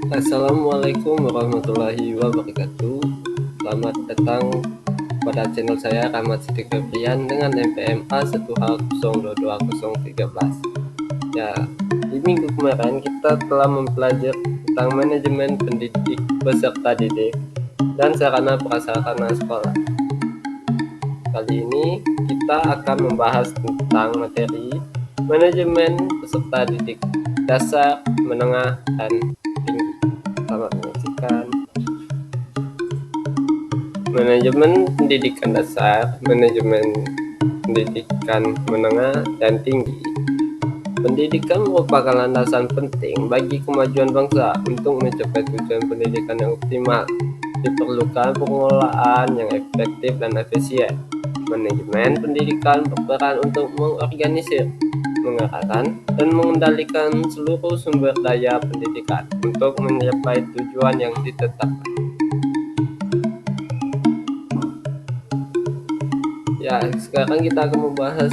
Assalamualaikum warahmatullahi wabarakatuh. Selamat datang pada channel saya Rahmat Siddiq Febrian dengan NPM A1H02213. Ya, di minggu kemarin kita telah mempelajari tentang manajemen pendidik peserta didik dan sarana prasarana sekolah. Kali ini kita akan membahas tentang materi manajemen peserta didik dasar, menengah, dan tinggi. Selamat menyaksikan. Manajemen pendidikan dasar, manajemen pendidikan menengah, dan tinggi. Pendidikan merupakan landasan penting bagi kemajuan bangsa. Untuk mencapai tujuan pendidikan yang optimal, diperlukan pengelolaan yang efektif dan efisien. Manajemen pendidikan berperan untuk mengorganisir, mengarahkan, dan mengendalikan seluruh sumber daya pendidikan untuk mencapai tujuan yang ditetapkan. Ya, sekarang kita akan membahas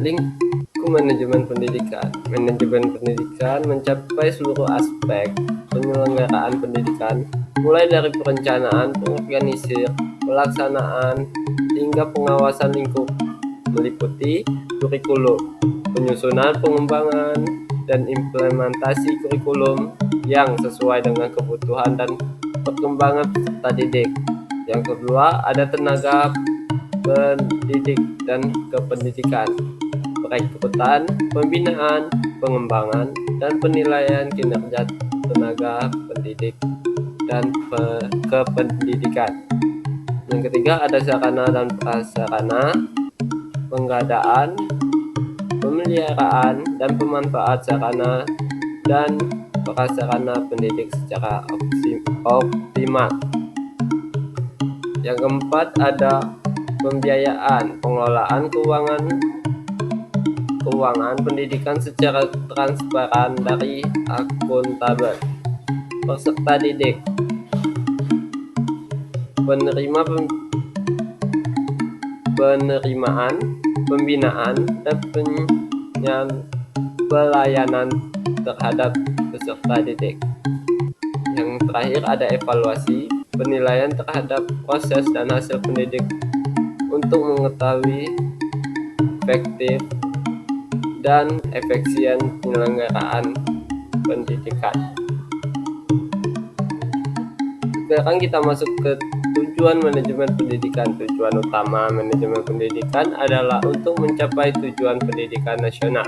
lingkup manajemen pendidikan. Manajemen pendidikan mencapai seluruh aspek penyelenggaraan pendidikan, mulai dari perencanaan, pengorganisir, pelaksanaan, hingga pengawasan lingkup, meliputi kurikulum, penyusunan, pengembangan, dan implementasi kurikulum yang sesuai dengan kebutuhan dan perkembangan peserta didik. Yang kedua, ada tenaga pendidik dan kependidikan, perekrutan, pembinaan, pengembangan, dan penilaian kinerja tenaga pendidik dan kependidikan. Yang ketiga, ada sarana dan prasarana, pengadaan, pemeliharaan, dan pemanfaat sarana dan prasarana pendidik secara optimal. Yang keempat, ada pembiayaan, pengelolaan keuangan pendidikan secara transparan dari akuntabel. Peserta didik, penerimaan, pembinaan, dan pelayanan terhadap peserta didik. Yang terakhir, ada evaluasi, penilaian terhadap proses dan hasil pendidik untuk mengetahui efektif dan efisien penyelenggaraan pendidikan. Sekarang kita masuk ke tujuan manajemen pendidikan. Tujuan utama manajemen pendidikan adalah untuk mencapai tujuan pendidikan nasional,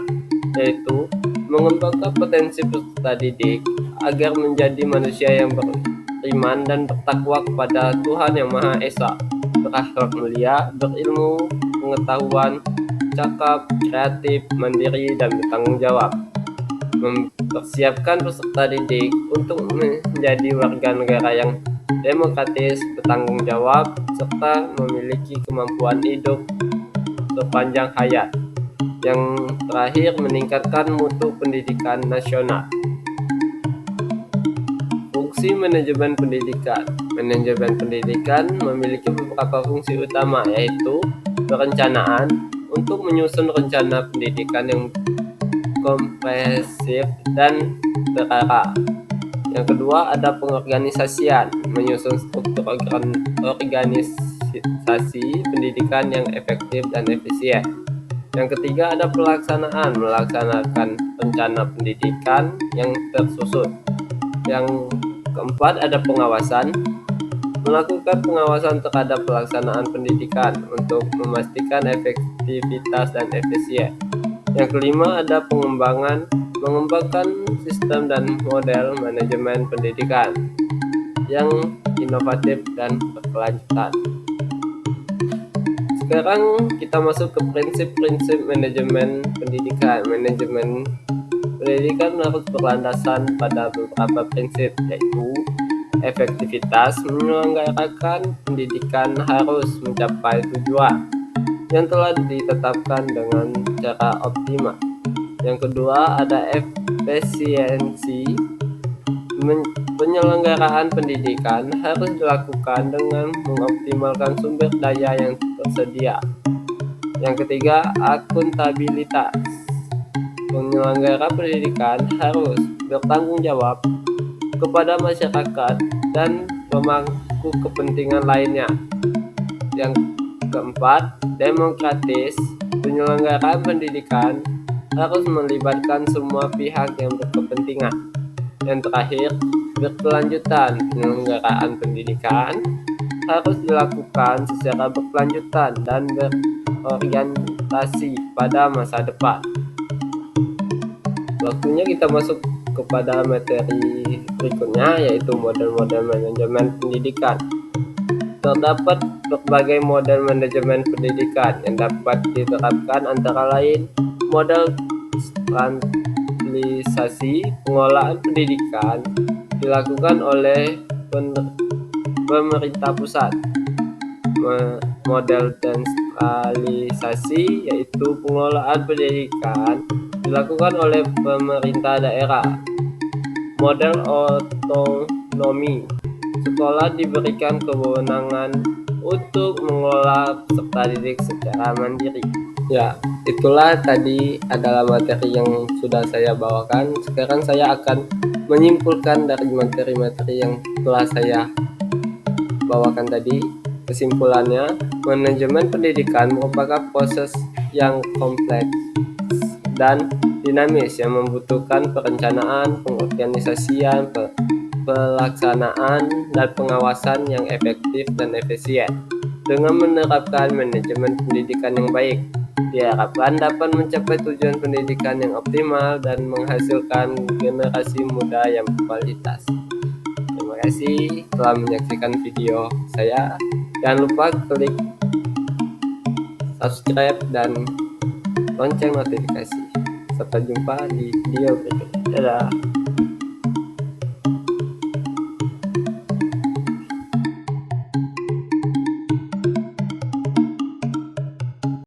yaitu mengembangkan potensi peserta didik agar menjadi manusia yang beriman dan bertakwa kepada Tuhan Yang Maha Esa, berakhlak mulia, berilmu, pengetahuan, cakap, kreatif, mandiri, dan bertanggung jawab. Mempersiapkan peserta didik untuk menjadi warga negara yang demokratis, bertanggung jawab, serta memiliki kemampuan hidup sepanjang hayat. Yang terakhir, meningkatkan mutu pendidikan nasional. Fungsi manajemen pendidikan. Manajemen pendidikan memiliki beberapa fungsi utama, yaitu perencanaan, untuk menyusun rencana pendidikan yang komprehensif dan terarah. Yang kedua, ada pengorganisasian, menyusun struktur organisasi pendidikan yang efektif dan efisien. Yang ketiga, ada pelaksanaan, melaksanakan rencana pendidikan yang tersusun. Yang keempat, ada pengawasan, melakukan pengawasan terhadap pelaksanaan pendidikan untuk memastikan efektivitas dan efisien. Yang kelima, ada pengembangan, mengembangkan sistem dan model manajemen pendidikan yang inovatif dan berkelanjutan. Sekarang kita masuk ke prinsip-prinsip manajemen pendidikan. Manajemen pendidikan harus berlandasan pada beberapa prinsip, yaitu efektivitas, menyelenggarakan pendidikan harus mencapai tujuan yang telah ditetapkan dengan cara optimal. Yang kedua, ada efisiensi, penyelenggaraan pendidikan harus dilakukan dengan mengoptimalkan sumber daya yang tersedia. Yang ketiga, akuntabilitas, penyelenggara pendidikan harus bertanggung jawab kepada masyarakat dan pemangku kepentingan lainnya. Yang keempat, demokratis. Penyelenggaraan pendidikan harus melibatkan semua pihak yang berkepentingan. Yang terakhir, berkelanjutan. Penyelenggaraan pendidikan harus dilakukan secara berkelanjutan dan berorientasi pada masa depan. Waktunya kita masuk kepada materi berikutnya, yaitu model-model manajemen pendidikan. Terdapat berbagai model manajemen pendidikan yang dapat diterapkan, antara lain model sentralisasi. Pengelolaan pendidikan dilakukan oleh pemerintah pusat. Model desentralisasi, yaitu pengelolaan pendidikan dilakukan oleh pemerintah daerah. Model otonomi. Sekolah diberikan kewenangan untuk mengelola peserta didik secara mandiri. Ya, itulah tadi adalah materi yang sudah saya bawakan. Sekarang saya akan menyimpulkan dari materi-materi yang telah saya bawakan tadi. Kesimpulannya, manajemen pendidikan merupakan proses yang kompleks dan dinamis yang membutuhkan perencanaan, pengorganisasian, pelaksanaan, dan pengawasan yang efektif dan efisien. Dengan menerapkan manajemen pendidikan yang baik, diharapkan dapat mencapai tujuan pendidikan yang optimal dan menghasilkan generasi muda yang berkualitas. Terima kasih telah menyaksikan video saya. Jangan lupa klik subscribe dan lonceng notifikasi. Sampai jumpa di video berikutnya. Dadah.